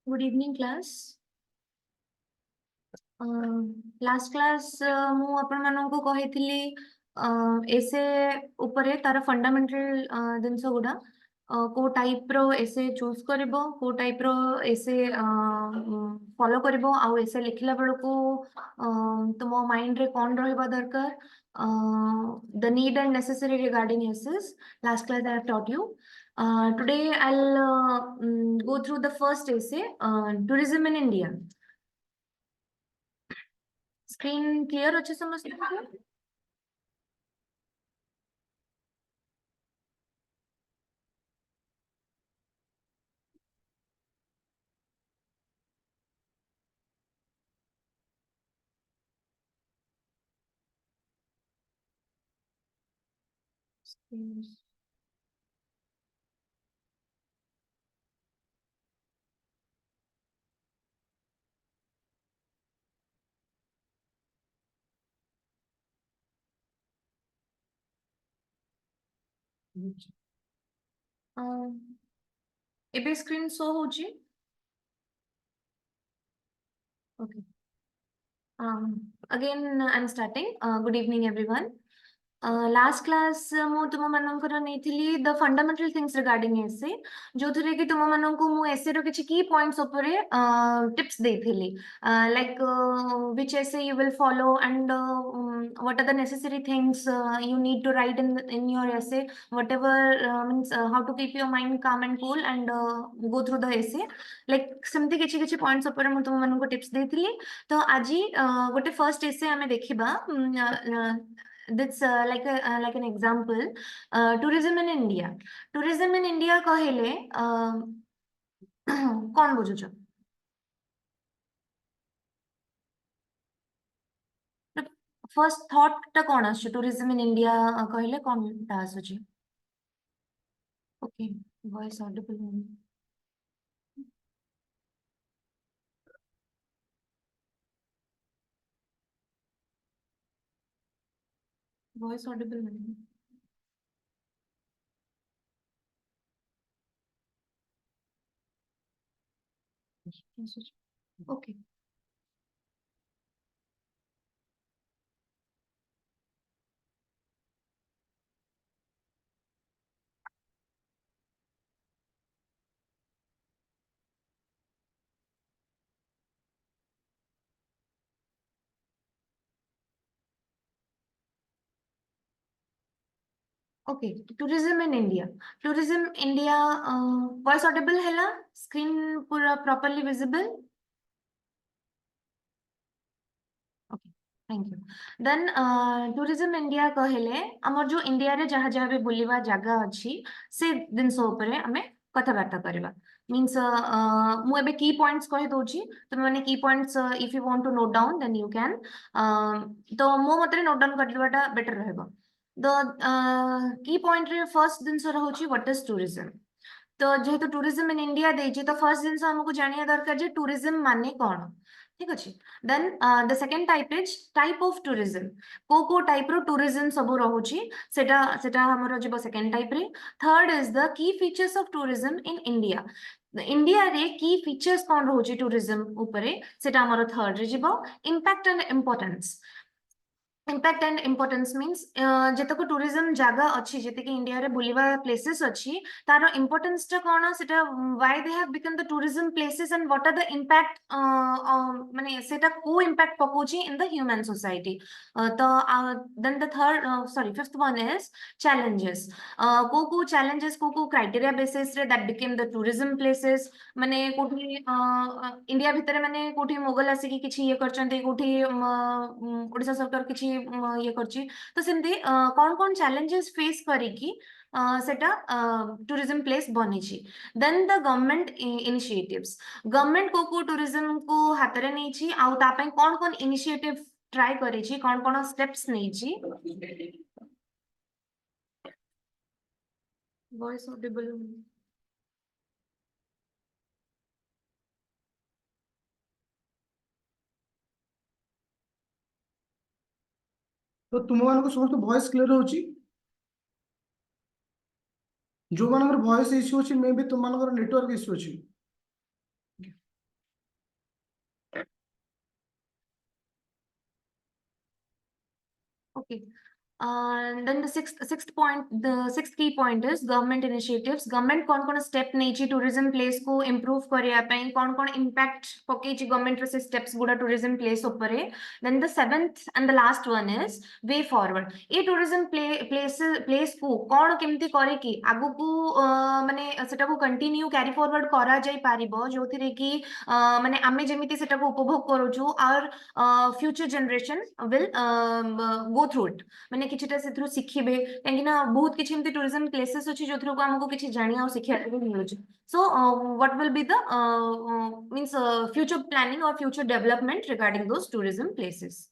Good evening class. Last class मु आपण माननको कहितली एसे ऊपर तार फंडामेंटल जिनस गुडा को टाइप रो एसे चूज करबो को टाइप रो एसे फॉलो करबो आ एसे लिखला बेलको तुम माइंड रे कोन रहबा दरकार the need and necessary regarding assess last class I have taught you today I'll go through the first essay, tourism in India. Screen clear अच्छे समझते हैं? एबे स्क्रीन शो होची? Okay. Again, I'm starting. Good evening, everyone. Last class मु तुम मानकर नेथिली the fundamental things regarding essay जो थरे कि तुम माननको मु essay रो किछि key points उपरे tips देथिली like which essay you will follow and what are the necessary things you need to write in your essay, whatever means how to keep your mind calm and cool and go through the essay, like सेमती किछि किछि points उपरे मु तुम मानको tips देथिली। तो आजि गोटे first essay हमें देखिबा this like an example, tourism in India. Tourism in India कहले कौन बुझुछ? फर्स्ट थॉट टा कौन आछे टूरिज्म इन इंडिया कहले कौन टा आछे? ओके, वॉइस ऑडिबल नहीं। वॉइस ऑडिबल नहीं। Okay okay, tourism in India. Tourism India voice audible हैला? स्क्रीन पूरा properly visible? Okay, thank you. Then tourism India कहले हमर जो इंडिया रे जहाँ जहाँ भी बुलिवा जगह अछि से जिनस उपरे हमें कथबार्ता करबा। मीन्स मु एबे की पॉइंट्स कहि दोची, तुम माने की points if you want to note down then you can. तो मो मतरे नोट डाउन कर देबाटा बेटर रहबो। द की पॉइंट रे फर्स्ट जिनस रहउची व्हाट इज टूरिज्म। तो जेहेतु टूरिज्म इन इंडिया देछि तो फर्स्ट जिनस हमको जानिया दरकार जे टूरिज्म माने कोन। ठीक अछि। Then the second type is type of tourism. को टाइप रो टूरिज्म सब रहउची सेटा सेटा हमरो जेबो सेकंड टाइप रे। Third is the key features of tourism in India. India रे की फीचर्स कोन रहउची टूरिज्म ऊपरे सेटा हमरो थर्ड रे जेबो। Impact and importance. Impact and importance means जेतक टूरिज्म जगह अच्छी जेते कि इंडिया रे बुलिवा प्लेसेस अच्छी तार इम्पोर्टेंस टा कोन सेटा why they have become the tourism places and what are the impact माने सेटा को इम्पैक्ट पकोची इन द ह्यूमन सोसाइटी। तो then the third sorry fifth one is challenges. को चैलेंजेस को क्राइटेरिया बेसिस रे that became the tourism places. माने कोठी इंडिया भितरे माने कोठी मोगल आसी कि किछि ये करचंते कोठी ओडिसा सरकार किछि ये करची। तो सेमती कौन कौन चैलेंजेस फेस करिकी सेटा टूरिज्म प्लेस बनिछि। Then the government initiatives. Government को टूरिज्म को हाथ रे नेछि आउ ता पय कौन कौन इनिशिएटिव ट्राई करिछि कौन कौन स्टेप्स नेछि। Voice Audible? तो तुम मान समस्त वॉइस क्लियर होची? जो मानकर वॉइस इश्यू अछि मे भी तुम मानकर नेटवर्क इश्यू अछि। Okay. Then the sixth key point is government initiatives. Government कौन step नेची tourism place को improve करिया ପାଇଁ कौन impact पकेची government रो से steps गुड़ा tourism place ऊपरे. Then the seventh and the last one is way forward. ये tourism place को कौन केमती करे कि आगु को माने सेटा को continue carry forward करा जाई पारिबो जोथिरे कि माने आमे जेमिति सेटा को उपभोग करूछु और future generation will go through it. माने किछिटा सेथरु सिखिबे काहेकि ना बहुत किछि एमती टूरिज्म प्लेसेस अछि जोथरु को हमको किछि जानिया और सिखिया को मिलुछ. So what will be the means future planning or future development regarding those tourism places?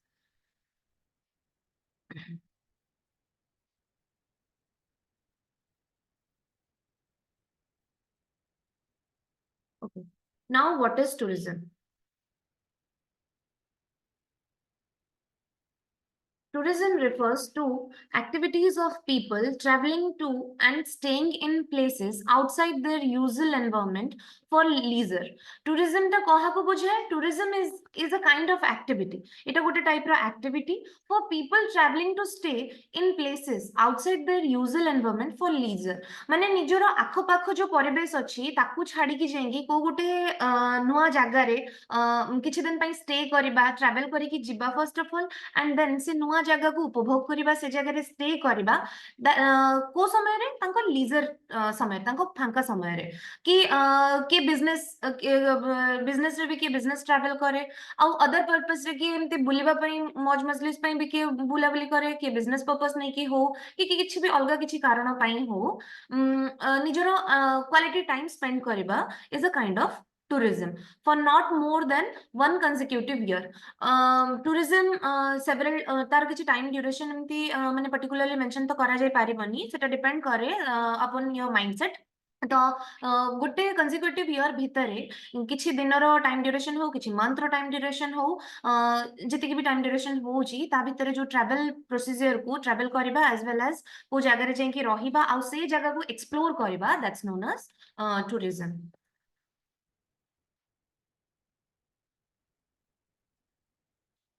Okay. Now what is tourism? Tourism refers to activities of people traveling to and staying in places outside their usual environment for leisure. Tourism ta kaha ko bujhaye? Tourism is a kind of activity. Eta gote type ro activity for people traveling to stay in places outside their usual environment for leisure. माने निजर आखो पाखो जो परिवेश अछि ताकू छाडी की जाएंगी को गोटे नुआ जागा रे किछि दिन पई स्टे करिबा ट्रैवल करी की जिबा first of all and then से नुआ जागा को उपभोग करिबा से जागा रे स्टे करिबा को समय रे तांको लीजर समय तांको फांका समय रे कि के बिजनेस रे भी के बिजनेस ट्रैवल करे आ अदर पर्पस रे कि एमते बुलिबा पई मौज मजलिस पई भी के बुला बुली करे के बिजनेस पर्पस नहीं कि हो कि किछि भी अलगा किछि कारण पई हो निजरो क्वालिटी टाइम स्पेंड करिबा is a kind of tourism for not more than one consecutive year. Tourism several तार किछि टाइम ड्यूरेशन एमती माने पर्टिकुलरली मेंशन तो करा जाय पारिबनी सेटा डिपेंड करे अपन योर माइंडसेट. तो गोटे कंसेक्यूटिव ईयर भितरे किछि दिनर टाइम ड्यूरेशन हो किछि मंथ रो टाइम ड्यूरेशन हो जति भी टाइम ड्यूरेशन होउची ता भितरे जो ट्रैवल प्रोसीजर को ट्रैवल करबा एज वेल एज को जगह रे जाई कि रहिबा आ से जगह को एक्सप्लोर करबा that's known as tourism.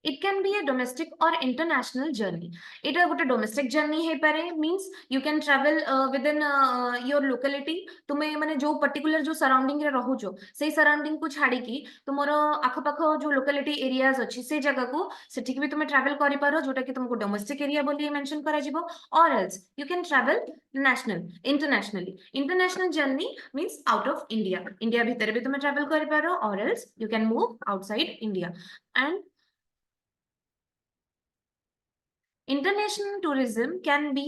It can be a domestic or international journey. It is a domestic journey है परे means you can travel within your locality. तुम्हें माने जो particular जो surrounding रे रहो जो सही surrounding को छाड़ी की तुम्हारा आखो पाखो जो locality areas अच्छी से जगह को सेठी की भी तुम्हें travel करी पारो जोटा कि तुमको domestic area बोली mention करा जिबो or else you can travel internationally. International journey means out of India. India भीतर भी तुम्हें travel करी पारो or else you can move outside India. And international tourism can be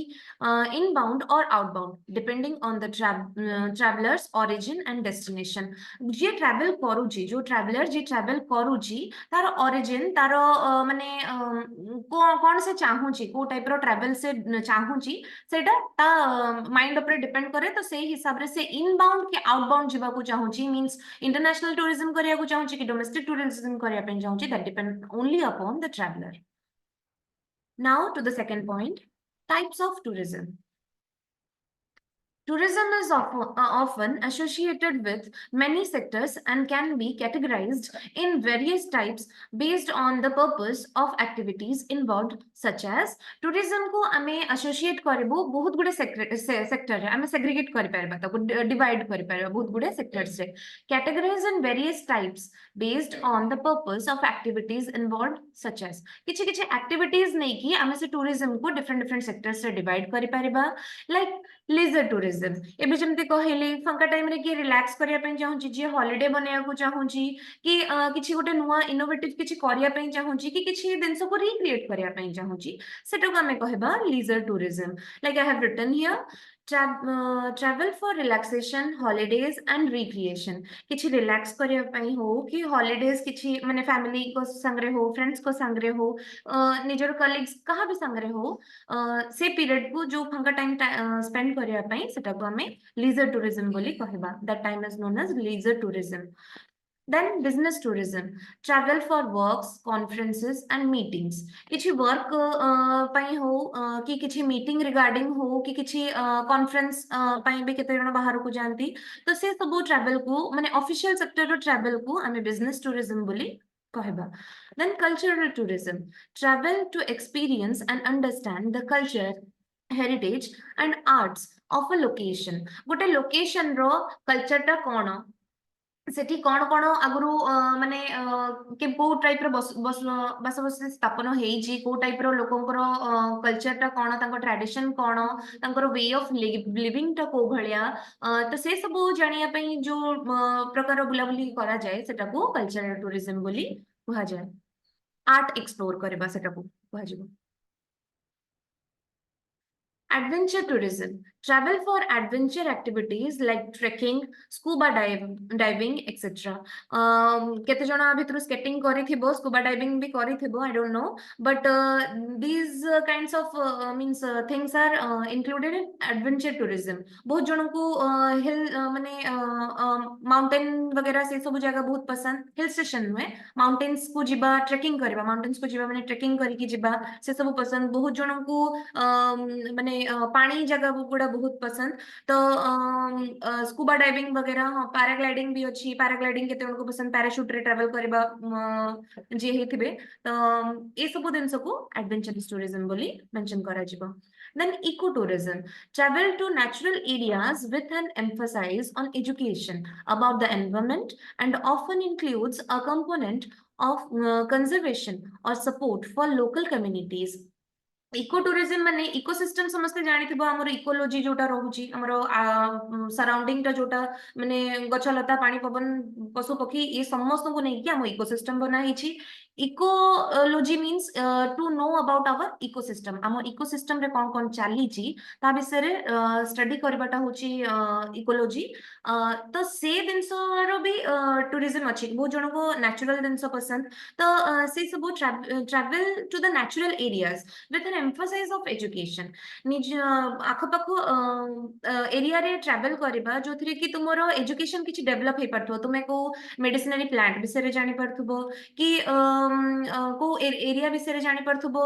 inbound or outbound depending on the traveler's origin and destination. J travel करूची जो traveler जे travel करूची तार origin तार माने कौन से चाहूची को टाइप रो travel से चाहूची सेटा ता माइंड ऊपर डिपेंड करे तो सेही हिसाब रे से इनबाउंड के आउटबाउंड जीवा को चाहूची मींस इंटरनेशनल टूरिज्म करिया को चाहूची कि डोमेस्टिक टूरिज्म करिया पे चाहूची that depend only upon the traveller. Now to the second point, types of tourism. Tourism is often associated with many sectors and can be categorized in various types based on the purpose of activities involved, such as tourism को हमें associate करिबो बहुत गुडे sector है हमें segregate करि परबा ताको divide करि परबा बहुत गुडे sectors रे categorized in various types based on the purpose of activities involved, such as किछि किछि activities नै कि हमें से tourism को different sectors रे divide करि परबा like leisure tourism. एबे जेमते कहले फंका टाइम रे कि रिलैक्स करिया पे चाहूची जे हॉलिडे बनेया को चाहूची कि किछि गोटे नुवा इनोवेटिव किछि करिया पे चाहूची कि किछि दिनस को रिक्रिएट करिया पे चाहूची सेटा को हमें कहबा leisure tourism. Like I have written here, travel for relaxation, holidays and recreation. किछि रिलैक्स करिया पे हो कि हॉलिडेज किछि माने फैमिली को संगरे हो फ्रेंड्स को संगरे हो निजर कलीग्स कहा भी संगरे हो से पीरियड को जो फंका टाइम स्पेंड करिया पे सेटा को हमें लीजर टूरिज्म बोली कहबा. That time is known as leisure tourism. Then business tourism, travel for works, conferences and meetings. किछि वर्क पई हो कि किछि मीटिंग रिगार्डिंग हो कि किछि कॉन्फ्रेंस पई भी केते जण बाहर को जानती तो से सब ट्रैवल को माने ऑफिशियल सेक्टर रो ट्रैवल को हमें बिजनेस टूरिज्म बोली कहबा then cultural tourism travel to experience and understand the culture heritage and arts of a location गोटे लोकेशन रो कल्चर टा कोन सेठी कौन कौन आगुरु माने के को टाइप रो बस स्थापन हेइजी को टाइप रो लोकंकर कल्चर टा कौन तांको ट्रेडिशन कौन तांकर वे ऑफ लिविंग टा को भलिया तो से सब जानिया पई जो प्रकार बुलाबुली करा जाए सेटा को कल्चरल टूरिज्म बोली कहा जाए आर्ट एक्सप्लोर करबा सेटा को कहा जाय Adventure tourism. Travel for adventure activities like trekking, scuba diving, etc. केते जना भितरु skating करिथिबो, scuba diving भी करिथिबो, I don't know. But these kinds of means things are included in adventure tourism. बहुत जनों को हिल माने माउंटेन वगैरह से सब जगह बहुत पसंद हिल स्टेशन में माउंटेन्स को जिबा ट्रेकिंग करबा माउंटेन्स को जिबा माने ट्रेकिंग करिकी जिबा से सब पसंद बहुत जनों को माने पानी जगह गुड़ा बहुत पसंद तो स्कूबा डाइविंग वगैरह हाँ पैराग्लाइडिंग भी अच्छी पैराग्लाइडिंग केते उनको पसंद पैराशूट रे ट्रैवल करबा जे हेथिबे तो ए सब दिन को एडवेंचरस टूरिज्म बोली मेंशन करा जिवो then ecotourism travel to natural areas with an emphasis on education about the environment and often includes a component of conservation or support for local communities eco tourism माने ecosystem समस्ते जानिथिबो हमर ecology जोटा रहउची हमर surrounding टा जोटा माने गछलता पानी पवन पशु पक्षी ये समस्त को नै कि हम इकोसिस्टम बना हिची ecology means to know about our ecosystem हम इकोसिस्टम रे कोन कोन चाली ची ता विषय रे स्टडी करबाटा होची इकोलॉजी तो से दिनसो रो भी टूरिज्म अछि बहुत जण को नेचुरल दिनसो पसंद तो से सब travel to the natural areas with an emphasis of education निज आखपाख एरिया रे ट्रैवल करबा जोथरे कि तुमरो एजुकेशन किछि डेवलप हे परथो तुमे को मेडिसिनरी प्लांट विषय रे जानि परथबो कि को एरिया विषय रे जानि परथबो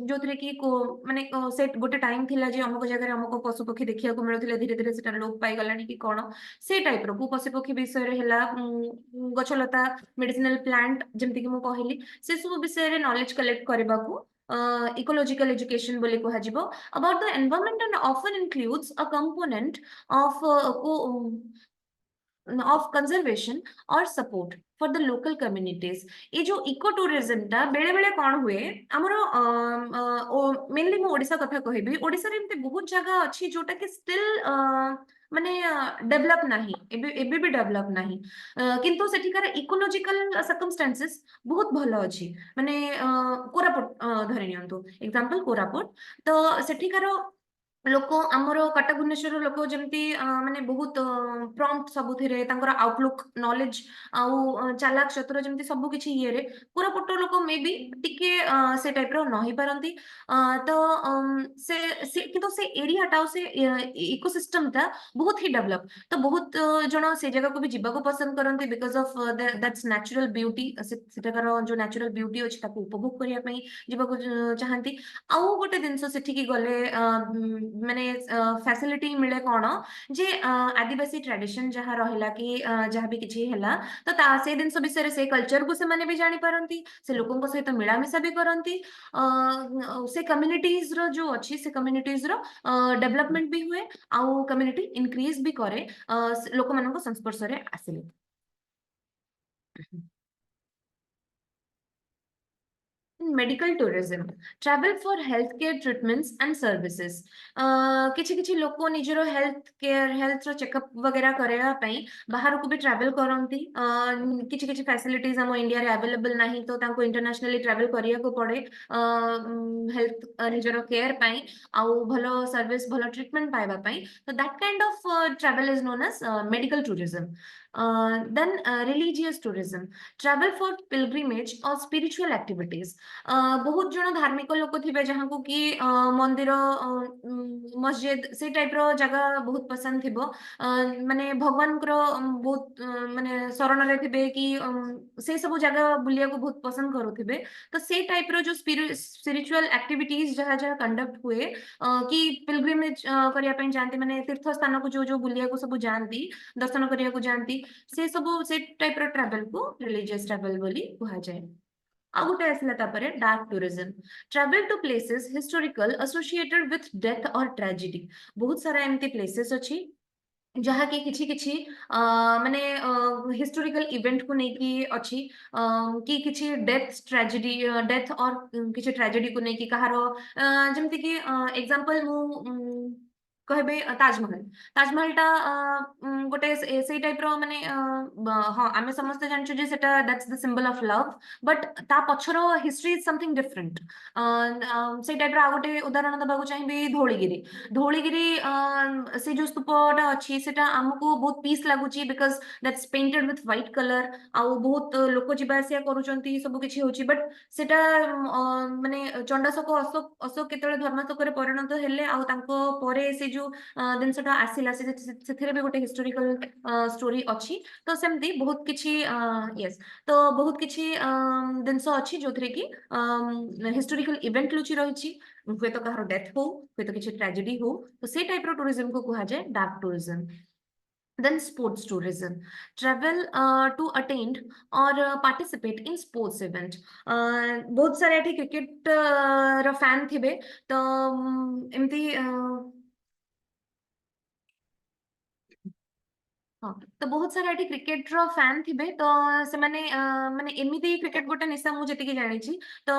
जोथरे कि को माने सेट गोटे टाइम थिला जे हमको जगह रे हमको पशु पक्षी देखिया को मिलुथिले धीरे धीरे सेटा लोप पाई गलानी कि कोन से टाइप रो को पशु पक्षी विषय रे हला गछलता मेडिसिनल प्लांट जेमति कि मु कहली से सब विषय रे नॉलेज कलेक्ट करबा को ecological education बोले को हजिबो about the environment and often includes a component of of conservation or support for the local communities ये जो इको टूरिज्म टा बेले बेले कोन हुए हमरो मेनली मो ओडिसा कथा कहबी ओडिसा रे एमते बहुत जगह अछि जोटा कि स्टिल माने डेवलप नाही एबे भी डेवलप नाही किंतु सेठिकार इकोलॉजिकल सर्कमस्टेंसेस बहुत भलो अछि माने कोरापुट धरि नियंतु एग्जांपल कोरापुट तो सेठिकार लोक आमर कटक भुवनेश्वर लोक जमती माने बहुत प्रॉम्प्ट सब थिरे तांकर आउटलुक नॉलेज आउ चालाक चतुर जमती सब किछि ये रे पूरा पट्ट लोक मे बी टिके से टाइप रो नही पारंती तो से किंतु से एरिया टा से इकोसिस्टम ता बहुत ही डेवलप तो बहुत जण से जगह को भी जीवा को पसंद करंती because of that's natural beauty सेटाकर जो नेचुरल ब्यूटी अछि ताको उपभोग करिया पई जीवा को चाहंती आउ गोटे दिनस सेठी की गले माने फैसिलिटी मिले कोन जे आदिवासी ट्रेडिशन जहा रहिला कि जहा भी किछि हैला तो ता से दिन सब विषय से कल्चर को से माने भी जानि पारंती से लोकन को सहित मिला मिसा भी करंती से कम्युनिटीज रो जो अछि से कम्युनिटीज रो डेवलपमेंट भी हुए आउ कम्युनिटी इंक्रीज भी करे लोक मानको संस्पर्श रे आसिले medical tourism travel for health care treatments and services किछि किछि लोक निजरो हेल्थ केयर हेल्थ रो चेकअप वगैरह करेवा पई बाहर को भी ट्रैवल करंती किछि किछि फैसिलिटीज हम इंडिया रे अवेलेबल नाही तो तांको इंटरनेशनली ट्रैवल करिया को पड़े हेल्थ निजरो केयर पई आउ भलो सर्विस भलो ट्रीटमेंट पाइबा पई तो that kind of travel is known as medical tourism then religious tourism travel for pilgrimage और स्पिरिचुअल एक्टिविटीज बहुत जन धार्मिक लोक थे जहाँ को कि मंदिर मस्जिद से टाइप रो जगह बहुत पसंद थी माने भगवान बहुत माने शरण रे थे कि से सब जगह बुलिया को बहुत पसंद करुथिबे तो से टाइप रो जो स्पिरिचुअल एक्टिविटीज जहाँ जहाँ कंडक्ट हुए कि पिलग्रिमेज करिया पई जानती माने तीर्थ स्थान को जो बुलिया को सब जानती दर्शन करिया को जानती से सब से टाइप रो ट्रैवल को रिलीजियस ट्रैवल बोली कहा जाए। आ गोटे आसला तापरे dark tourism, travel to places historical associated with death और ट्रेजेडी। बहुत सारा एमती प्लेसेस अछि जहाँ कि किछि किछि माने हिस्टोरिकल इवेंट को नेकी अछि, कि किछि डेथ ट्रेजेडी, डेथ और किछि ट्रेजेडी को नेकी कहारो जेमति कि एग्जांपल मु कहबे ताजमहल। ताजमहलटा गोटे सेई टाइप रो माने हां आमे समस्त जानछु जे सेटा that's the symbol of love, but ता पछरो हिस्ट्री इज समथिंग डिफरेंट। सेई टाइप रो आ गोटे उदाहरण दबाको चाहिबे धौलीगिरी। धौलीगिरी से जो स्तूपटा अच्छी सेटा हमको बहुत पीस लागुची because that's painted with white colour, आउ बहुत लोक जिबा आसिया करूचंती सब किछि होची, बट सेटा माने चंडाशोक अशोक अशोक केतळे धर्माशोक रे परिणत हेले आउ तांको परे से जो दिनसटा आसिला सेथिरे भी गोटे हिस्टोरिकल स्टोरी अछि। तो सेमती बहुत किछि यस, तो बहुत किछि दिनस अछि जोथरे कि हिस्टोरिकल इवेंट लुचि रहिछि, हुए तो कहारो डेथ हो, हुए तो किछि ट्रेजेडी हो, तो से टाइप रो टूरिज्म को कहा जाए dark tourism. Then sports tourism, travel to attend or participate in sports event। बहुत सारे एठी क्रिकेट रो फैन थिबे, तो एमती हाँ, तो बहुत सारा एठी क्रिकेट रो फैन थिबे, तो से माने माने एमिति क्रिकेट गोटे निशा मु जति के जानि छी। तो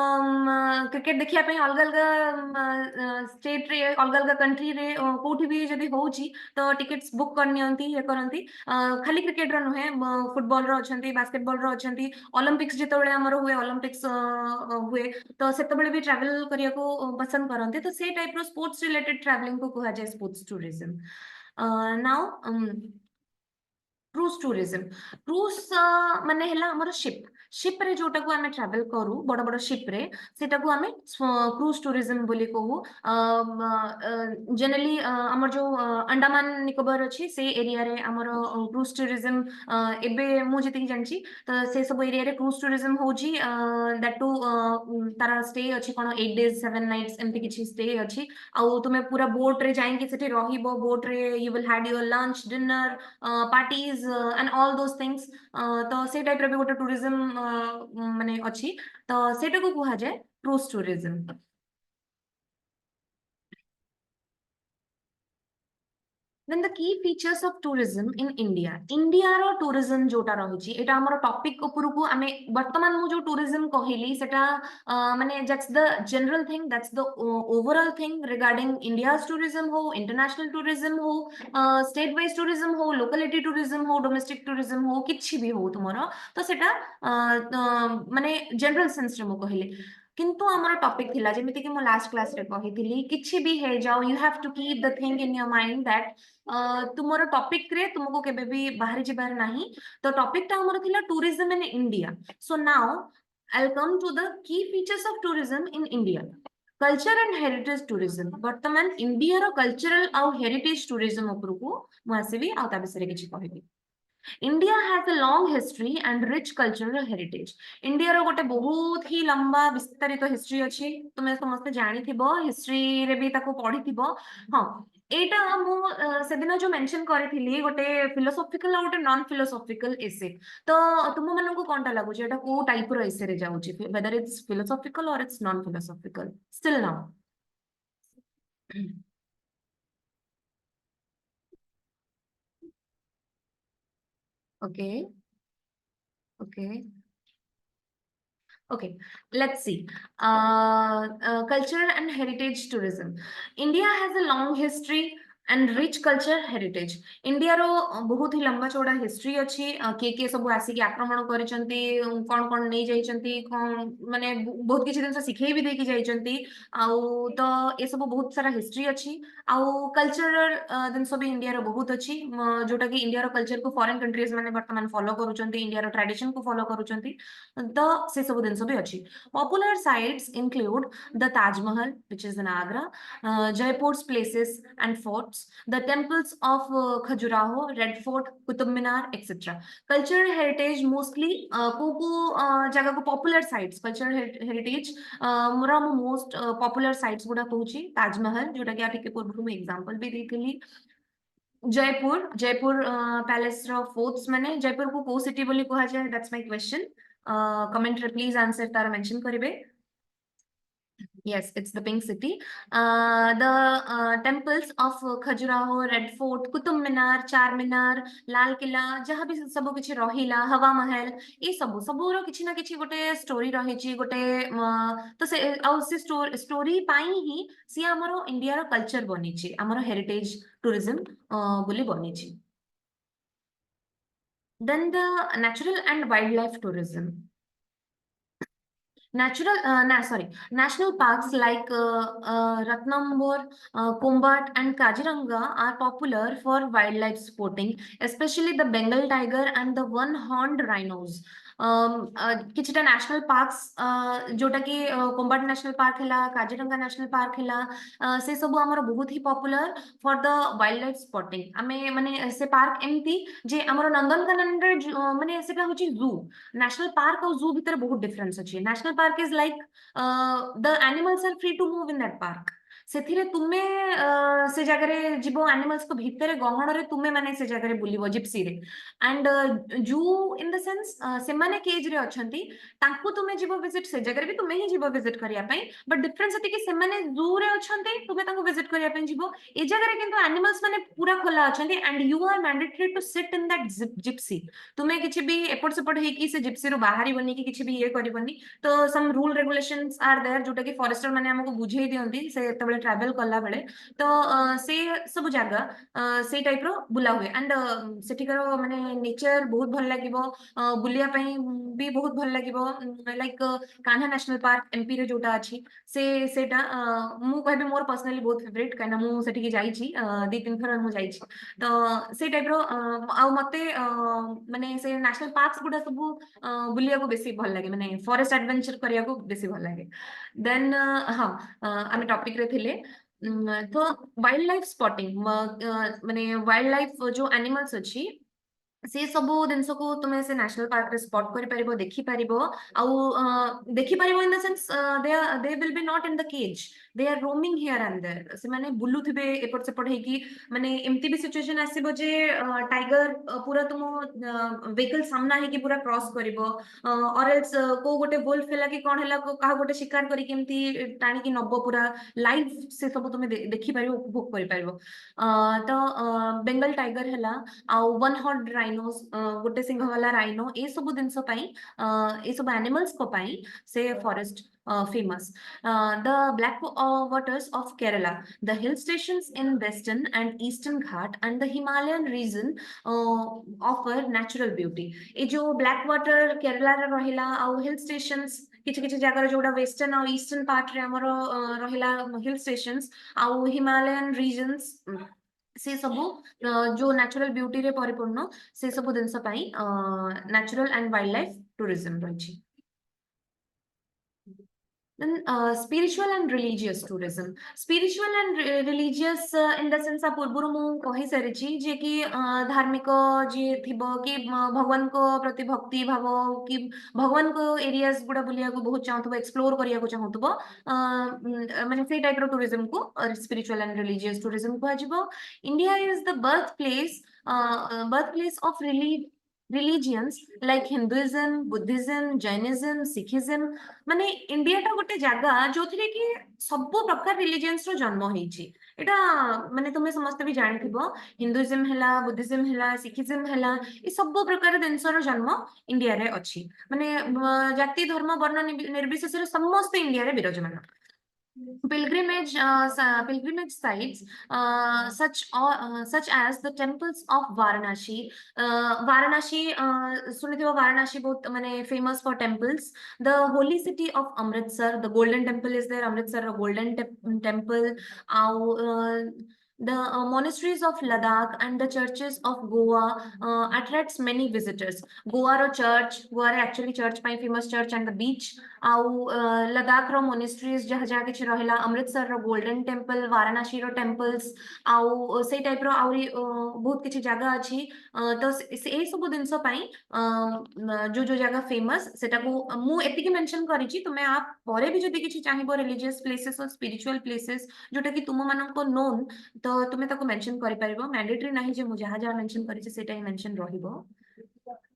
क्रिकेट देखिया पे अलग अलग स्टेट रे अलग अलग कंट्री रे कोठी भी जदी होउची तो टिकट्स बुक करनियंती ये करंती। खाली क्रिकेट रो नुहे, फुटबॉल रो अछंती, बास्केटबॉल रो अछंती, ओलंपिक्स जेतबेले हमर हुए, ओलंपिक्स हुए तो सेतबेले भी ट्रैवल करिया को पसंद करंती। तो से टाइप रो स्पोर्ट्स रिलेटेड ट्रैवलिंग को कहा जाय sports tourism. Now cruise tourism, cruise माने हला हमर शिप रे जोटा को हमें ट्रैवल करू, बड़ बड़ शिप रे सेटा को हमें क्रूज टूरिज्म बोली कहू। जनरली हमर जो अंडमान निकोबार अछि से एरिया रे हमर क्रूज टूरिज्म एबे मु जति जानची तो से सब एरिया रे क्रूज टूरिज्म होजी, दैट टू तारा स्टे अछि कोन 8 days 7 nights एमति किछि स्टे अछि। आउ तुमे पूरा बोट रे जाई कि सेठी रहिबो, बोट रे you will had your lunch dinner parties and all those things। तो से टाइप रे भी गोटे टूरिज्म माने अछि, तो सेटा को कहा जाय cruise tourism. Then the key features of tourism in India, India रो tourism जोटा रहुची एटा हमर टॉपिक उपरकू आमे वर्तमान मु जो tourism कहिली सेटा माने that's the general thing, that's the overall thing regarding India's tourism हो, international tourism हो, state wise tourism हो, locality tourism हो, domestic tourism हो, किछि भी हो तुमरो, तो सेटा माने general sense रे मु कहिली। किंतु हमर टॉपिक थिला जेमिति कि मु लास्ट क्लास रे कहिथिली किछि भी हे जाओ, you have to keep the thing in your mind that तुमरो टॉपिक रे तुमको केबे भी बाहर जिबार नाही। तो टॉपिक ता हमर थिला tourism in India. So now I will come to the key features of tourism in India. Culture and heritage tourism, वर्तमान इंडिया रो कल्चरल आउ हेरिटेज टूरिज्म उपरकू मु आसीबी आ ता बिषय किछि कहिबी। India has a long history and rich cultural heritage. India रो गोटे बहुत ही लंबा विस्तारित हिस्ट्री अछि, तुमे समस्त जानि थिबो, हिस्ट्री रे भी ताको पढि थिबो। हां, एटा मु सेदिन जो मेंशन करथिली गोटे फिलोसॉफिकल और गोटे नॉन फिलोसॉफिकल एसे, तो तुम मन को कोनटा लागु जे एटा को टाइप रो एसे रे जाउची, वेदर इट्स फिलोसॉफिकल और it's non philosophical still now. Okay okay Okay, let's see. Culture and heritage tourism. India has a long history and rich culture heritage. India रो बहुत ही लंबा चौड़ा हिस्ट्री अछि, के सब आसी के आक्रमण करिसंती, कोन कोन नै जाइसंती, कोन माने बहुत किछि दिन से सिखै भी देकी जाइसंती, आउ तो ए सब बहुत सारा हिस्ट्री अछि। आउ कल्चरल दिन सब इंडिया रो बहुत अछि, जोटा कि इंडिया रो कल्चर को फॉरेन कंट्रीज माने वर्तमान फॉलो करूचंती, इंडिया रो ट्रेडिशन को फॉलो करूचंती, तो से सब दिन सब अछि। Popular sites include the Taj Mahal, which is in Agra, Jaipur's places and forts, the temples of Khajuraho, Red Fort, Qutub Minar, etc. Cultural heritage mostly जगह को popular sites, cultural heritage मोरा most popular sites गुडा कहूची Taj Mahal, जोटा कि आटिके पूर्व में example भी देथिली, Jaipur Jaipur palace रो forts माने जयपुर को को सिटी बोली कहा जाए, दैट्स माय क्वेश्चन। कमेंट रे प्लीज आंसर तार मेंशन करिवे। Yes, it's the pink city. The temples of Khajuraho, Red Fort, Qutub Minar, Char Minar, Lal Killa, जहाँ भी सब किछि रहिला, हवा महल, ये सब रो किछि ना किछि गोटे स्टोरी रहिछि गोटे तो से आउ से स्टोरी पाई ही सी हमरो इंडिया रो कल्चर बनिछि, हमरो हेरिटेज टूरिज्म बोली बनिछि। Then the natural and wildlife tourism. National parks like Ratnambore, Kombat, and Kaziranga are popular for wildlife sporting, especially the Bengal tiger and the one-horned rhinos. किछटा national parks जोटा कि कोम्बाट national park हैला, Kaziranga national park हैला, से सब हमर बहुत ही popular for the wildlife spotting। आमे माने से park एमती जे हमर नंदनकानन रे माने सेटा होची zoo। national park और zoo भितर बहुत difference अछि। national park is like the animals are free to move in that park। ସେଥିରେ ତୁମେ ସେ ଜାଗାରେ ଯିବ animals को ଭିତରେ ଗହଣରେ ତୁମେ ମାନେ ସେ ଜାଗାରେ ବୁଲିବ ଜିପ୍ସି ରେ। and zoo in the sense ସେମାନେ କେଜ୍ ରେ ଅଛନ୍ତି, ତାଙ୍କୁ ତୁମେ ଯିବ visit ସେ ଜାଗାରେ ବି ତୁମେ ହିଁ ଯିବ visit କରିବା ପାଇଁ, but difference ଏତିକି ସେମାନେ zoo ରେ ଅଛନ୍ତି, ତୁମେ ତାଙ୍କୁ visit କରିବା ପାଇଁ ଯିବ। ଏ ଜାଗାରେ କିନ୍ତୁ animals ମାନେ ପୁରା ଖୋଲା ଅଛନ୍ତି and you are mandatory to sit in that gypsy। ତୁମେ କିଛି ବି ଏପଟ ସେପଟ ହେଇକି ସେ ଜିପ୍ସି ରୁ ବାହାରିବନି କି କିଛି ବି ଇଏ କରିବନି। ତ ସମ୍ ରୁଲ ରେଗୁଲେशंस आर देयर जोटा कि फॉरेस्टर माने हमको बुझेई दियंती से तबले ट्रैवल कला बेले। तो से सब जगह से टाइप रो बुला हुए एंड सेठिकर माने नेचर बहुत भल लागिबो, बुलिया पई भी बहुत भल लागिबो। Like Kanha national park MP रे जोटा अछि सेटा मु कहबे मोर पर्सनली बहुत फेवरेट, काना मु सेठी की जाईची दी तीन थर मु जाईची। तो से टाइप रो आ मते माने से नेशनल पार्क्स गुडा सब बुलिया को बेसी भल लागे, माने फॉरेस्ट एडवेंचर करिया को बेसी भल लागे। देन हाँ आमे टॉपिक रे थिले तो वाइल्ड लाइफ स्पॉटिंग माने वाइल्ड लाइफ जो एनिमल्स अछि से सबु जिनस को तुमे से नेशनल पार्क रे स्पॉट करि परिबो, देखि परिबो। आउ देखि परिबो in the sense they will be not in the cage, they are roaming here and there. से माने बुलुथिबे एपट सेपट हेकी, माने एमती भी सिचुएशन आसीबो जे टाइगर पूरा तुम व्हीकल सामना हेकी पूरा क्रॉस करिवो, और एल्स को गोटे वुल्फ हैला कि कोन हैला को काहा गोटे शिकार करि केमती टाणी कि नबो पूरा लाइव से सब तुमे देखि परिबो, उपभोग करि परिबो। तो बेंगल टाइगर हैला आउ वन हॉर्न राइनोस गोटे सिंह वाला राइनो, ए सब जिनस पई ए सब एनिमल्स को पई से forest famous। The black waters of Kerala, the hill stations in western and eastern Ghat and the Himalayan region offer natural beauty। ए जो black water केरला रे रहिला आउ hill stations किछि किछि जगह जोडा वेस्टर्न और ईस्टर्न पार्ट रे हमरो रहिला हिल स्टेशंस आउ हिमालयन रीजन्स, से सबु जो नेचुरल ब्यूटी रे परिपूर्ण से सबु जिनस पई natural and wild life tourism रहिछि। Then spiritual and religious tourism, spiritual and religious in the sense पूर्वरु मु कहि सारिछि जे कि धार्मिक जे थिबो कि भगवान को प्रति भक्ति भाव कि भगवान को एरियाज गुडा बुलिया को बहुत चाहतबो, एक्सप्लोर करिया को चाहतबो, माने से टाइप रो टूरिज्म को स्पिरिचुअल एंड रिलीजियस टूरिज्म को आजिबो। India is the birth place of religions like Hinduism, Buddhism, Jainism, Sikhism। माने इंडिया टा गोटे जगह जो थिरे कि सब प्रकार रिलीजियंस रो जन्म होईची। एटा माने तुमे समस्त भी जानिथिबो, हिंदुइज्म हैला, बुद्धिज्म हैला, सिखिज्म हैला, ए सब प्रकार जिनस रो जन्म इंडिया रे अछि। माने जाति धर्म वर्ण निर्विशेष रे समस्त इंडिया रे विराजमान। Pilgrimage sites such as the temples of Varanasi। Varanasi सुनिथिबो, Varanasi बहुत माने famous for temples। The holy city of Amritsar, the golden temple is there, Amritsar golden temple। The monasteries of Ladakh and the churches of Goa attracts many visitors। Goa ro church, Goa रे actually church ପାଇଁ famous church and the beach। आउ लद्दाख रो monasteries जहा जहा किछ रहिला, अमृतसर रो golden temple, Varanasi रो temples आउ से type रो आउरी बहुत किछ जगह अछि। तो ए सब दिनस पई जो जो जगह फेमस सेटा को मु एतिकी मेंशन करिछि। तुमे आप परे भी जदि किछ चाहिबो रिलीजियस प्लेसेस और स्पिरिचुअल प्लेसेस जोटा कि तुम मानको नोन, तो तो तुम्हें ताको मेंशन करि परिबो मैंडेटरी नाही जे मु जहा जहा मेंशन करि सेटा ही मेंशन रहिबो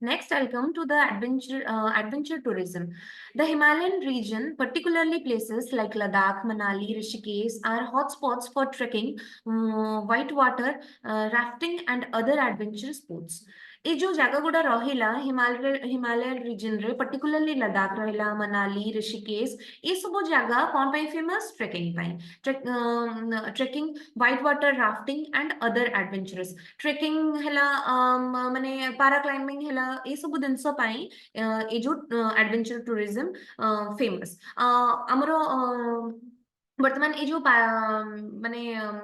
Next, I'll come to the adventure tourism. The Himalayan region, particularly places like Ladakh, Manali, Rishikesh, are hotspots for trekking, whitewater rafting, and other adventure sports. ये जो जगह गुड़ा रहिला हिमालयन रीजन रे पर्टिकुलरली लद्दाख रहिला मनाली ऋषिकेश ये सब जगह कौन पे फेमस ट्रेकिंग पे trekking white water rafting and other adventurous trekking हैला माने पारा क्लाइंबिंग हैला ये सब जिनस पाई ये जो एडवेंचर टूरिज्म फेमस हमरो वर्तमान ये जो माने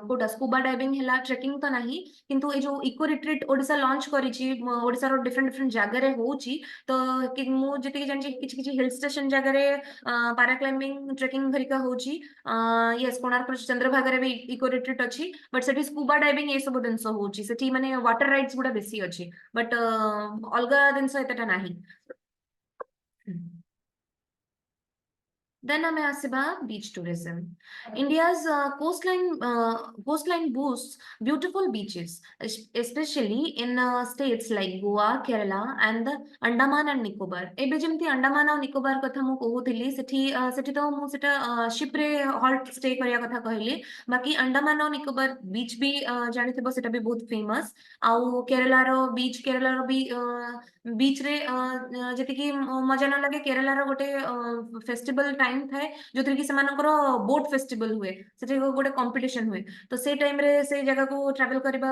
कोटा स्कूबा डाइविंग हैला ट्रेकिंग तो नहीं किंतु ये जो इको रिट्रीट ओडिसा लॉन्च करिछि ओडिसा रो डिफरेंट डिफरेंट जगह रे होची तो कि मु जति जानछि किछि किछि हिल स्टेशन जगह रे पारा क्लाइंबिंग ट्रेकिंग घरिका होची यस कोणार्क चंद्रभागा रे भी इको रिट्रीट अछि बट सेठी स्कूबा डाइविंग ये सब दिनस होची सेठी माने वाटर राइड्स गुडा बेसी अछि बट अलगा दिनस एतटा नाही Then ଆମେ ଆସିବା beach tourism. India's coastline boasts beautiful beaches, especially in states like Goa, Kerala, and the Andaman and Nicobar. ଏବେ ଯେମିତି अंडमान ଆଉ निकोबार କଥା ମୁଁ କହୁଥିଲି ସେଠି ତ ମୁଁ ସେଟା ଶିପ ରେ ହଲ୍ଟ ଷ୍ଟେ କରିବା କଥା କହିଲି ବାକି अंडमान ଆଉ निकोबार बीच ବି ଜାଣିଥିବ ସେଟା ବି ବହୁତ ଫେମସ ଆଉ କେରଳାର ବି बीच रे ଯେତିକି ମଜା ନ ଲାଗେ କେରଳାର ଗୋଟେ ଫେଷ୍ଟିଭାଲ ଟାଇମ ଥାଏ ଯୋଉଥିରେ କି ସେମାନଙ୍କର ବୋଟ ଫେଷ୍ଟିଭାଲ ହୁଏ ସେଠି ଗୋଟେ କମ୍ପିଟିସନ ହୁଏ ତ ସେଇ ଟାଇମ ରେ ସେଇ ଜାଗାକୁ ଟ୍ରାଭେଲ କରିବା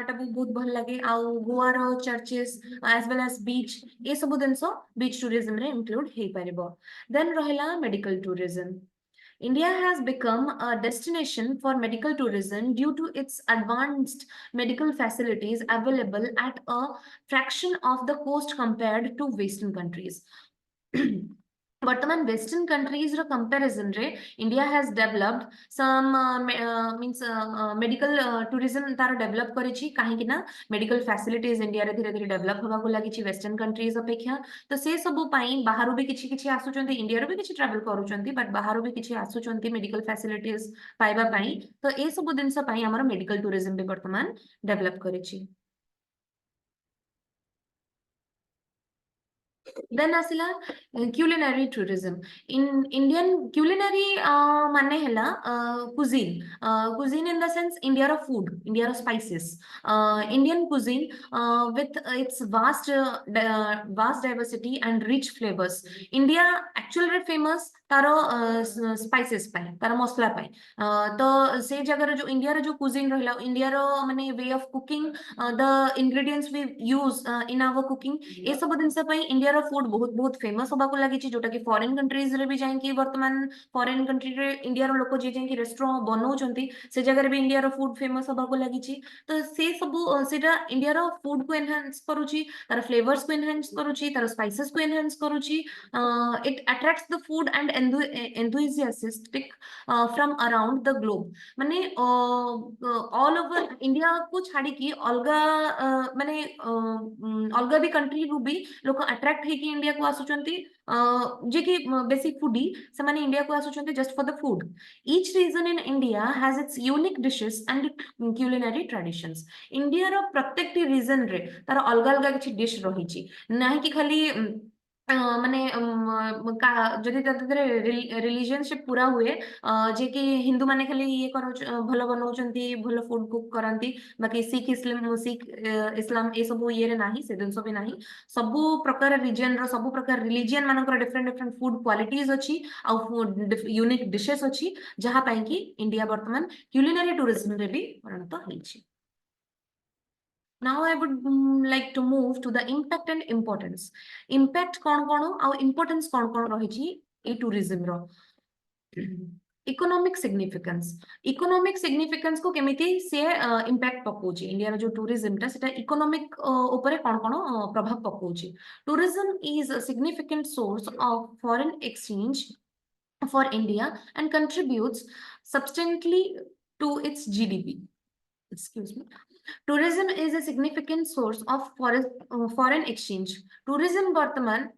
ଟା ବହୁତ ଭଲ ଲାଗେ ଆଉ ଗୋଆର ଚର୍ଚେସ୍ as well as beach ଏ ସବୁ ଜିନିଷ beach tourism ରେ include ହେଇପାରିବ then ରହିଲା medical tourism. India has become a destination for medical tourism due to its advanced medical facilities available at a fraction of the cost compared to Western countries. वर्तमान Western countries रो comparison रे India has developed some means medical tourism तार develop करिछि काहे कि ना medical facilities India रे धीरे धीरे डेवलप होबा को लागिछि वेस्टर्न कंट्रीज अपेक्षा तो से सब पई बाहरु भी किछि किछि आसुचंती इंडिया रो भी किछि ट्रैवल करूचंती बट बाहरु भी किछि आसुचंती मेडिकल फैसिलिटीज पाइबा पई तो ए सब दिनस पई हमर मेडिकल टूरिज्म भी वर्तमान develop करिछि Then asila culinary tourism. In Indian culinary mane hela cuisine. Cuisine in the sense India ro food, India ro spices. Indian cuisine with its vast diversity and rich flavors. India actually famous taro spices पाए तारो मसला पाए तो से जगह जो India रो जो cuisine रहिला इंडिया रो माने way of cooking the ingredients we use in our cooking ए सब दिन से पई इंडिया रो फूड बहुत बहुत फेमस होबा को लागि छि जोटा कि फॉरेन कंट्रीज रे भी जाय कि वर्तमान फॉरेन कंट्री रे इंडिया रो लोक जे जाय कि रेस्टोरेंट बनौ चंती से जगह रे भी इंडिया रो फूड फेमस होबा को लागि छि तो से सब सेटा इंडिया रो फूड को एनहांस करूची तार फ्लेवर्स को एनहांस करूची तार स्पाइसेस को एनहांस करूची it attracts the food and enthusiastic from around the globe माने all over इंडिया को छाड़ी की अलगा माने अलगा भी कंट्री रु भी लोक अट्रैक्ट है कि इंडिया को आसुचंती जे कि बेसिक फूडी से माने इंडिया को आसुचंती just for the food each region in India has its unique dishes and culinary traditions India रो प्रत्येक रीजन रे तार अलगा अलगा किछि डिश रहिछि नाही कि खाली माने जदि ततरे रिलीजियनशिप पूरा हुए जे कि हिंदू माने खाली ये करो भलो बनाउचंती भलो फूड कुक करंती बाकी सिख इस्लाम ए सब ये रे नाही से दिन सब नाही सब प्रकार रीजन रो सब प्रकार रिलीजियन मानकर डिफरेंट डिफरेंट फूड क्वालिटीज अछि आ यूनिक डिशेस अछि जहा पई कि इंडिया वर्तमान क्यूलिनरी टूरिज्म रे भी परिणत होइछि Now I would like to move to the impact and importance. Impact कौन कौन और importance कौन कौन रही ए tourism रो इकोनॉमिक सिग्निफिकेंस को केमिति से इम्पैक्ट पकोची इंडिया जो टूरिज्म टा सेटा इकोनॉमिक ऊपर कौन कौन प्रभाव पकोची tourism is a significant source of foreign exchange for India and contributes substantially to its GDP. Excuse me. Tourism is a significant source of foreign exchange. Tourism वर्तमान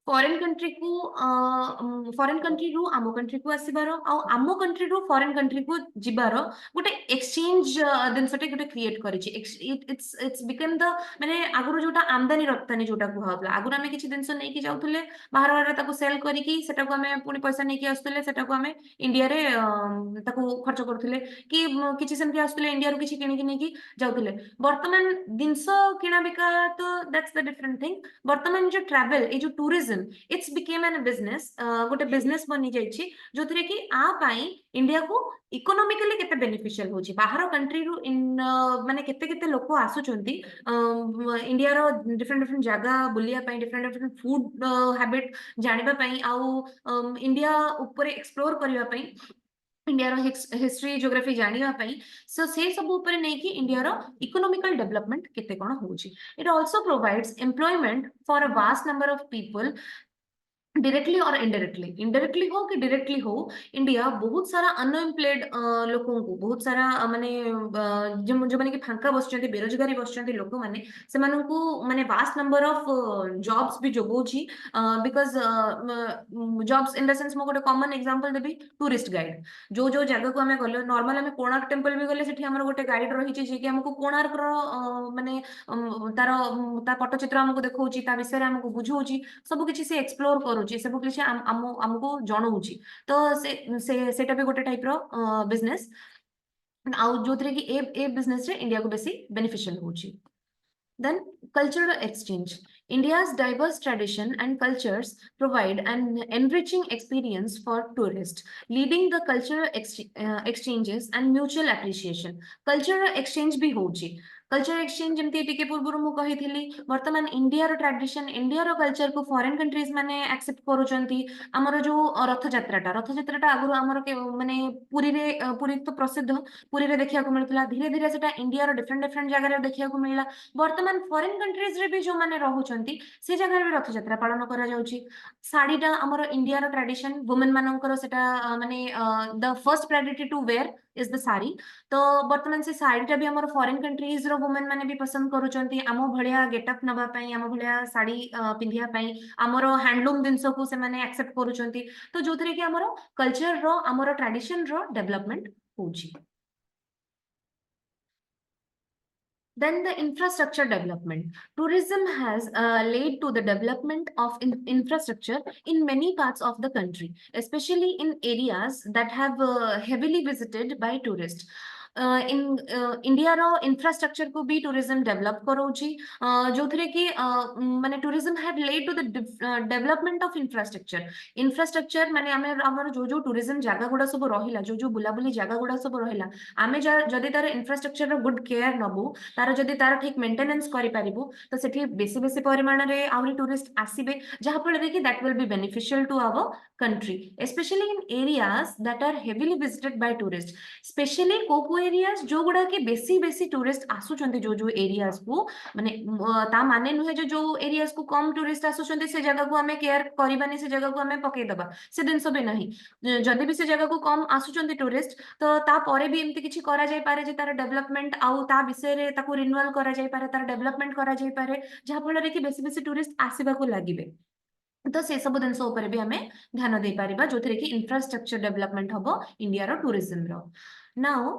फॉरेन कंट्री को foreign country रू आम country को आसीबार आम country रू foreign country को जिबार गोटे exchange जिनसटे गोटे क्रिएट करिछि इट्स इट्स बिकम द माने आगुरो जोटा आमदानी रप्तानी जोटा कुहाउतला आगुरो आमे किछि जिनस नै कि जाउतले बाहर बाहर ताको सेल करिकि सेटा को आमे पुनी पैसा नै कि आस्तले सेटा को आमे इंडिया रे ताको खर्च करथले कि किछि सेमति आस्तले इंडिया रू किछि किनि कि नै कि जाउतले वर्तमान जिनस किना बिका तो दैट्स द डिफरेंट थिंग वर्तमान जो ट्रैवल ए जो tourism it's became an business गोटे बिजनेस बनी जाइछि जोथरे कि आ पाई इंडिया को इकोनॉमिकली केते बेनिफिशियल होछि बाहर कंट्री रू इन माने केते केते लोक आसुचंती इंडिया रो डिफरेंट डिफरेंट जगह बुलिया पाई डिफरेंट डिफरेंट फूड हैबिट जानिबा पाई आउ इंडिया ऊपर एक्सप्लोर करिवा पाई इंडिया रो हिस्ट्री ज्योग्राफी जानिबा पाई सो से सब ऊपर नै कि इंडिया रो इकोनॉमिकल डेवलपमेंट केते कोन होछि it also provides employment for a vast number of people directly or indirectly हो कि डायरेक्टली हो इंडिया बहुत सारा अनएम्प्लॉयड लोकों को बहुत सारा माने जो जो माने कि फांका बसचंती बेरोजगारी बसचंती लोक माने से माने को माने वास्ट नंबर ऑफ जॉब्स भी जोगोची because jobs in the sense मो गोटे कॉमन एग्जांपल देबी टूरिस्ट गाइड जो जगह को हमें गले नॉर्मल हमें कोणार्क टेंपल भी गले सेठी हमर गोटे गाइड रही जे कि हमको कोणार्क रो माने तार ता पट्टचित्र हमको देखौची ता विषय हमको बुझौची सब किछि से एक्सप्लोर करूची सब किछि हमको जणौची तो से सेटा भी गोटे टाइप रो बिजनेस आउ जोथरे कि ए बिजनेस रे इंडिया को बेसी बेनिफिशियल होची Then, cultural exchange. India's diverse tradition and cultures provide an enriching experience for tourists, leading the cultural exchanges and mutual appreciation. Cultural exchange भी होची कल्चर एक्सचेंज जमती टिके पूर्व मु कहिथिली वर्तमान इंडिया रो ट्रेडिशन इंडिया रो कल्चर को फॉरेन कंट्रीज माने accept करूचंती हमर जो रथ यात्राटा आगुरो हमर के माने पुरी तो प्रसिद्ध पुरी रे देखिया को मिलतला धीरे धीरे सेटा इंडिया रो डिफरेंट डिफरेंट जगह रे देखिया को मिलला वर्तमान फॉरेन कंट्रीज रे भी जो माने रहउचंती से जगह रे रथ यात्रा पालन करा जाउची साड़ीटा हमर इंडिया रो ट्रेडिशन वुमेन मानकर सेटा माने the first priority to where is the sari तो वर्तमान से साड़ीटा भी हमर फॉरेन कंट्रीज रो वुमेन माने भी पसंद करूचंती आमो भलिया गेटअप नबा पई आमो भलिया साड़ी पिंधिया पई हमर हैंडलूम जिंस को से माने एक्सेप्ट करूचंती तो जोथरे कि हमर कल्चर रो हमर ट्रेडिशन रो डेवलपमेंट होची Then the infrastructure development. Tourism has led to the development of infrastructure in many parts of the country, especially in areas that have heavily visited by tourists. In India रो infrastructure को भी tourism develop करोची जोथरे कि माने tourism had led to the development of infrastructure माने हमर जो टूरिज्म जागा गुडा सब रहिला जो बुलाबुली जागा गुडा सब रहिला आमे जदी तार इंफ्रास्ट्रक्चर रो गुड केयर नबो तार जदी तार ठीक मेंटेनेंस करि पारिबो तो सेठी बेसी बेसी परिमाण रे आउरी टूरिस्ट आसीबे जहा फल कि that will be beneficial to our country especially in areas that are heavily visited by tourists specially को एरियाज जो गुडा के बेसी बेसी टूरिस्ट आसुचंती जो एरियाज को माने ता माने नुहे जो एरियाज को कम टूरिस्ट आसुचंती से जगह को हमें केयर करबानी से जगह को हमें पकई दबा से दिन सब नहीं जदि भी से जगह को कम आसुचंती टूरिस्ट तो ता परे भी एमती किछि करा जाय पारे जे तार डेवलपमेंट आउ ता विषय रे ताको रिन्यूअल करा जाय पारे तार डेवलपमेंट करा जाय पारे जहा फल रे कि बेसी बेसी टूरिस्ट आसीबा को लागिबे तो से सब दिन ऊपर भी हमें ध्यान दे पारिबा जोथरे कि इंफ्रास्ट्रक्चर डेवलपमेंट हबो इंडिया रो टूरिज्म रो नाउ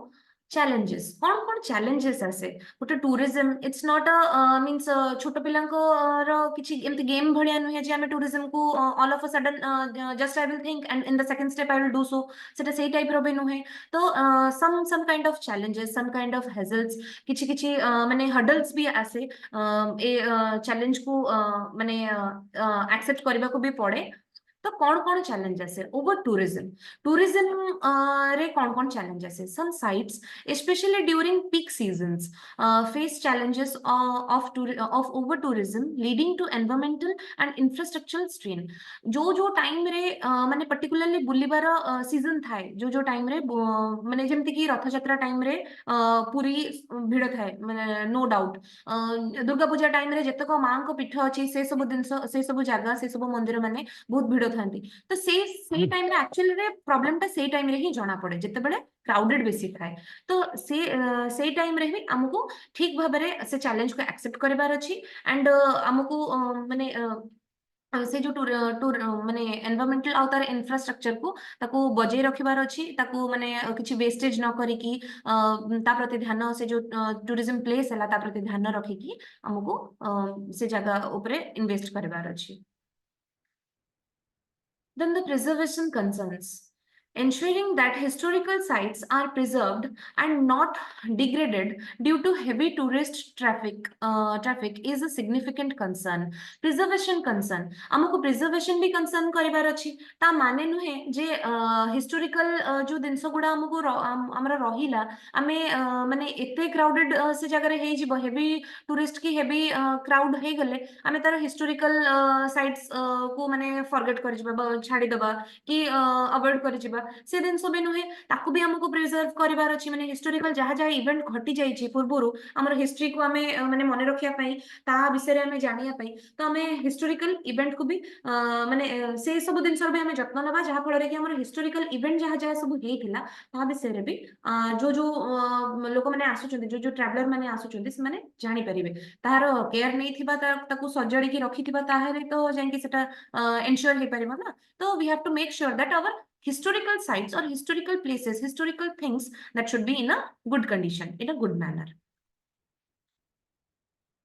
challenges कौन challenges आसे गोटे tourism it's not a means छोट पिलांको रो किछि एमति गेम भलिया नुहे जे हमें टूरिज्म को all of a sudden just I will think and in the second step I will do so सेटा सेही टाइप रो भी नुहे तो some kind of challenges some kind of hassles किछि किछि माने हर्डल्स भी आसे ए चैलेंज को माने एक्सेप्ट करबा को भी पड़े तो कौन चैलेंज आसे ओवर टूरिज्म रे कौन चैलेंज आसे some sites specially during peak seasons face challenges of over tourism leading to environmental and infrastructural strain जो टाइम रे माने पर्टिकुलरली बुलिबार सीजन थाए जो टाइम रे माने जेमति कि रथ यात्रा टाइम रे पूरी भिड़ थाए माने no doubt Durga Puja time रे जतक मां को पीठ अछि से सब दिन से सब जगह से सब मंदिर माने बहुत भिड़ थांती तो से टाइम रे एक्चुअली रे प्रॉब्लम टा से टाइम रे ही जाना पड़े जते बेले क्राउडेड बेसी थाए तो से टाइम रे भी हमको ठीक भाबरे से चैलेंज को एक्सेप्ट करबार अछि एंड हमको माने से जो टूर टूर माने एनवायरमेंटल आउ तार इंफ्रास्ट्रक्चर को ताको बजाय रखिबार अछि ताको माने किछि वेस्टेज न करिकी ता प्रति ध्यान से जो टूरिज्म प्लेस हला ता प्रति ध्यान रखिकी हमको से जगह ऊपर इन्वेस्ट करबार अछि. Then the preservation concerns. Ensuring that historical sites are preserved and not degraded due to heavy tourist traffic is a significant concern. Preservation concern. हमको preservation भी concern करिबार अछि. ता माने नुहे जे historical जो जिनस गुडा हमको हमरा रहिला आमे माने एते crowded से जगह रे हे जिवो heavy tourist की heavy crowd हे गले आमे तार historical sites को माने forget कर जिबा छाडी दबा कि अवॉइड कर जिबा से दिन सब नुहे ताकू भी हमको प्रिजर्व करिवार अछि माने हिस्टोरिकल जहा जहा इवेंट घटी जाई छि पूर्वरु हमर हिस्ट्री को हमें माने मने रखिया पई ता विषय रे हमें जानिया पई तो हमें हिस्टोरिकल इवेंट को भी माने से सब दिन सब हमें जत्न नबा जहा फल रे कि हमर हिस्टोरिकल इवेंट जहा जहा सब हेतिला ता विषय रे भी जो जो लोक माने आसुचंदी जो जो ट्रैवलर माने आसुचंदी से माने जानि परिबे तार केयर नै थिबा ताकू सजड़ी की रखिथिबा ताहेरे तो जांकी सेटा एंश्योर हे परिबो ना. So we have to make sure that our historical sites or historical places, historical things that should be in a good condition, in a good manner.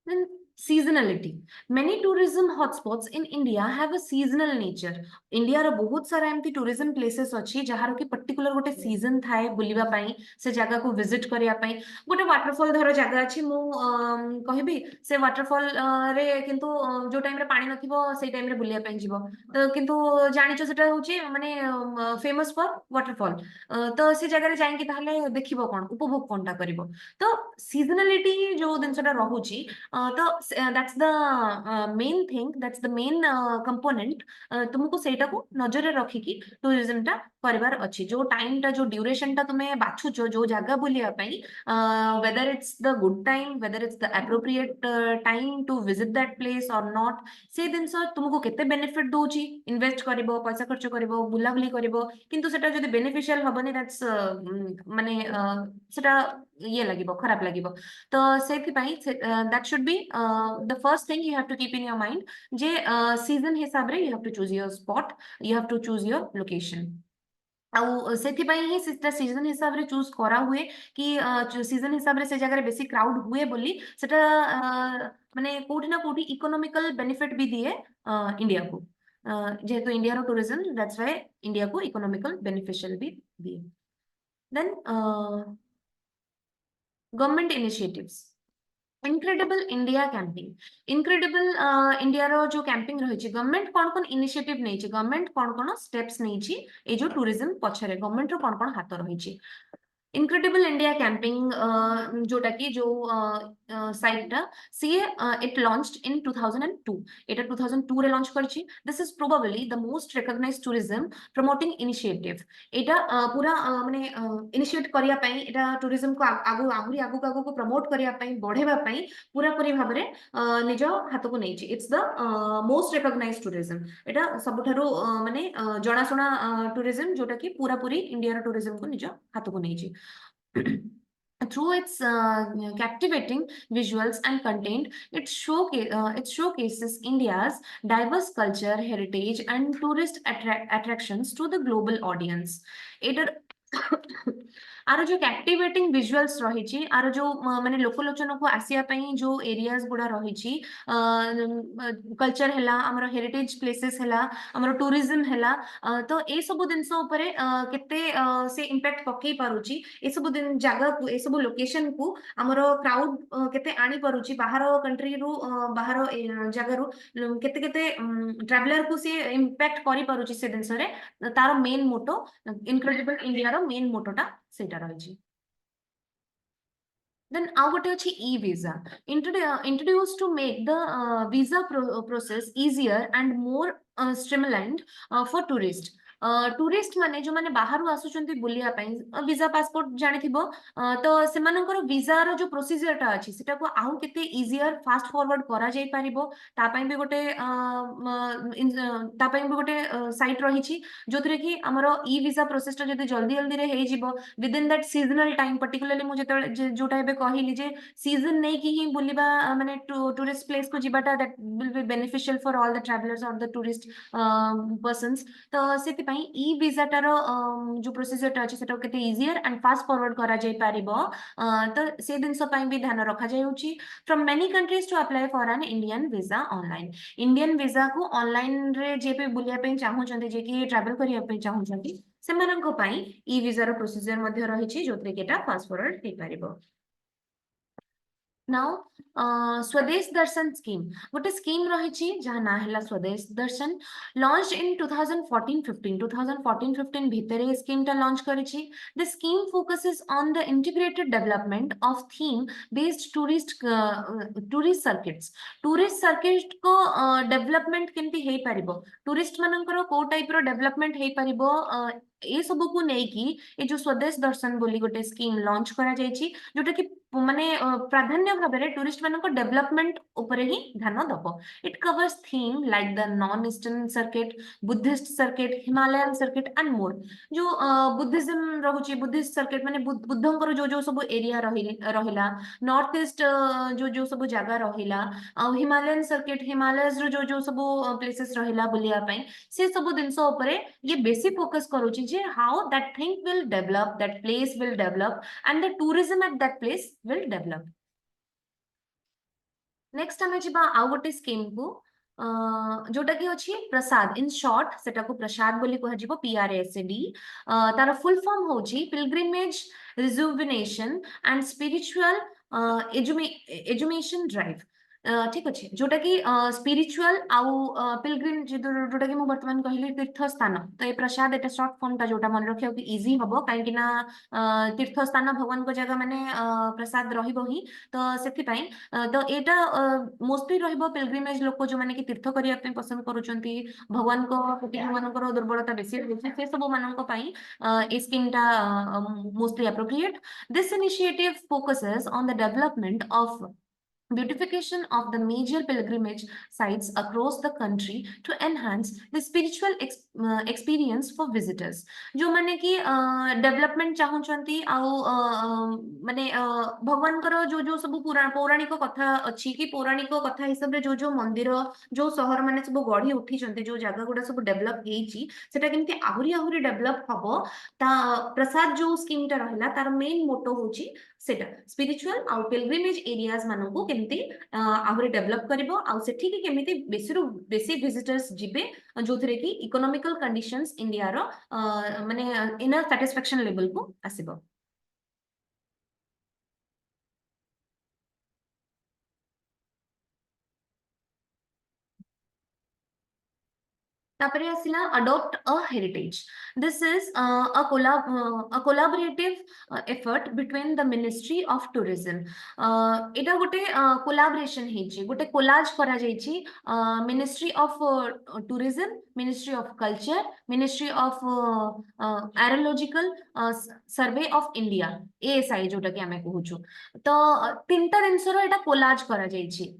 Then seasonality. Many tourism hotspots in India have a seasonal nature. India रो बहुत सारा एमती tourism places अछि जहार कि particular गोटे season थाए बुलिबा पई से जगह को visit करिया पई गोटे waterfall धरो जगह अछि मु कहिबी से waterfall रे किंतु जो टाइम रे पानी नथिबो सेई टाइम रे बुलिया पई जिवो तो किंतु जानिचो सेटा होची माने famous for waterfall तो से जगह रे जाई कि ताहले देखिबो कोन उपभोग कोनटा करिवो तो seasonality जो दिनसटा रहुची तो that's the main thing, that's the main component तुमको सेटा को नजर रखी कि टूरिज्म टा परिवार अच्छी जो टाइम टा जो ड्यूरेशन टा तुम्हें बाछुचो जो जगह बुलिया पई whether it's the good time, whether it's the appropriate time to visit that place or not से दिन सो तुमको केते बेनिफिट दोची इन्वेस्ट करिवो पैसा खर्च करिवो बुलाबुली करिवो किंतु सेटा जदी बेनिफिशियल हबनी दैट्स माने सेटा ये लागिवो खराब लागिवो तो सेथि पई that should be the first thing you have to keep in your mind जे सीजन हिसाब रे you have to choose your spot you have to choose your location आउ सेथि पई ही सेटा सीजन हिसाब रे चूज करा हुए कि सीजन हिसाब रे से जगह रे बेसी क्राउड हुए बोली सेटा माने कोठी ना कोठी इकोनॉमिकल बेनिफिट भी दिए इंडिया को जेहेतु इंडिया रो टूरिज्म दैट्स व्हाई इंडिया को इकोनॉमिकल बेनिफिशियल भी दिए then government initiatives incredible India campaign incredible India रो जो कैंपिंग रही छि गवर्नमेंट कोन कोन इनिशिएटिव नै छि गवर्नमेंट कोन कोन स्टेप्स नै छि ए जो टूरिज्म पछरे गवर्नमेंट रो कोन कोन हाथ रही छि इनक्रेडिबल इंडिया कैंपिंग जोटा की जो साइट टा सी इट लॉन्च्ड इन 2002 एटा 2002 रे लॉन्च करछि this is probably the most recognised tourism promoting initiative एटा पूरा माने इनिशिएट करिया पई एटा टूरिज्म को आगु आहुरी आगु आगु को प्रमोट करिया पई बढ़ेबा पई पूरा परि भाबरे निज हाथ को नै छि it's the most recognised tourism एटा सबठारो माने जणासुना टूरिज्म जोटा की पूरा पूरी इंडिया रो टूरिज्म को निज हाथ को नै छि through its captivating visuals and content it showcases India's diverse culture heritage and tourist attractions to the global audience it आरो जो कैप्टिवेटिंग विजुअल्स रही छी आरो जो माने लोकलोचन को आसिया पई जो एरियाज गुडा रही छी कल्चर हैला हमर हेरिटेज प्लेसेस हैला हमर टूरिज्म हैला तो ए सब दिनस ऊपर केते से इंपैक्ट पकई पारुची ए सब दिन जगह को ए सब लोकेशन को हमर क्राउड केते आनी पारुची बाहर कंट्री रु बाहर जगह रु केते केते ट्रैवलर को से इंपैक्ट करी पारुची से दिनस रे तार मेन मोटो इनक्रेडिबल इंडिया रो मेन मोटोटा सेटा रही then आउ गोटे अछि e-visa introduced to make the visa process easier and more streamlined for tourists tourist माने जो माने बाहरु आसुचंती बुलिया पई वीजा पासपोर्ट जानिथिबो तो सेमानकर वीजा रो जो प्रोसीजर टा अछि सेटा को आउ केते इजियर फास्ट फॉरवर्ड करा जाई परिबो ता पई भी गोटे ता पई भी गोटे साइट रहिछि जोथरे कि हमरो ई वीजा प्रोसेस टा जदी जल्दी जल्दी रे हेइ जिवो with in that seasonal time particularly मु जेते जोटा एबे कहिली जे सीजन नै कि ही बुलिबा माने टूरिस्ट प्लेस को जिबाटा that will be beneficial for all the travellers or the tourist persons तो सेति पई ई वीजाटार जो प्रोसीजर अछि सेटा केते इजियर एंड फास्ट फॉरवर्ड करा जाय पारिबो तो से दिन सब पई भी ध्यान रखा जाय from many countries to apply for an Indian visa online Indian visa को ऑनलाइन रे जे पे बुलिया पे चाहू चंदी जे कि ट्रैवल करिया पे चाहू चंदी सेमानंको पई ई वीजा रो प्रोसीजर मध्ये रहिछि जोत्रे केटा फास्ट फॉरवर्ड हे पारिबो नाउ स्वदेश दर्शन स्कीम गोटे स्कीम रही जहाँ ना है स्वदेश दर्शन लॉन्च इन 2014-15 2014-15 भितर ये स्कीम टा लॉन्च करिछि the scheme focuses on the integrated development of theme based tourist circuit को डेवलपमेंट केमती हे परिबो टूरिस्ट मानकर को टाइप रो डेवलपमेंट हे परिबो ए सब को नहीं कि ये जो स्वदेश दर्शन बोली गोटे स्कीम लॉन्च करा जायछि जोटा कि माने प्राधान्य भाबरे टूरिस्ट मानको डेवलपमेंट ऊपर ही ध्यान दबो it covers theme like the नॉन eastern circuit Buddhist circuit Himalayan circuit and more जो बुद्धिज्म रहुची बुद्धिस्ट सर्किट माने बुद्धंकर जो जो सब एरिया रहिला नॉर्थ ईस्ट जो जो सब जगह रहिला हिमालयन सर्किट हिमालयस रो जो जो सब प्लेसेस रहिला बुलिया पई से सब दिनस ऊपर ये बेसी फोकस करूची जे how that thing will develop that place will develop and the tourism at that place will develop. Next ଆମେ ଯିବା ଆଉ ଗୋଟେ ସ୍କିମ୍ କୁ जोटा कि अछि प्रसाद इन शॉर्ट सेटा को प्रसाद बोली कह जिवो PRASAD तार फुल फॉर्म होची pilgrimage rejuvenation and spiritual augmentation drive ठीक अच्छे जोटा कि स्पिरिचुअल आउ पिलग्रिम जोटा कि मु वर्तमान कहली तीर्थ स्थान तो ये प्रसाद एटा शॉर्ट फॉर्म टा जोटा मन रखियो कि इजी हबो काहे कि ना तीर्थ स्थान भगवान को जगह माने प्रसाद रहिबो ही तो सेति पई तो एटा मोस्टली रहइबो पिलग्रिमेज लोक जो माने कि तीर्थ करिया पे पसंद करूचंती भगवान को प्रति मानकर दुर्बलता बेसी रहै से सब मानक पई ए स्कीम टा mostly appropriate this initiative focuses on the development of beautification of the major pilgrimage sites across the country to enhance the spiritual experience for visitors जो माने कि डेवलपमेंट चाहूचंती आउ माने भगवान करो जो जो सब पौराणिक कथा अछि कि पौराणिक कथा हिसाब रे जो जो मंदिर जो शहर माने सब गढ़ी उठी चंती जो जगह गुडा सब डेवलप हेची सेटा केमती आहुरी आहुरी डेवलप हबो ता प्रसाद जो स्कीम टा रहला तार मेन मोटो होची सेटा स्पिरिचुअल आउ पिलग्रिमेज एरियाज मानकू केमती आहुरी डेवलप करिवो आउ सेठी कि केमिति बेसी विजिटर्स जिबे जोथरे कि इकोनॉमिकल कंडीशंस इंडिया रो माने इनर सैटिस्फैक्शन लेवल को आसीबो तापरे आसिला adopt a heritage this is a collaborative effort between the ministry of tourism एटा गोटे कोलैबोरेशन हेची गोटे कोलाज करा जायची ministry of tourism ministry of culture ministry of archaeological survey of India ASI जोटा कि हमें कहूछु तो तीनटा जिनसर एटा कोलाज करा जायची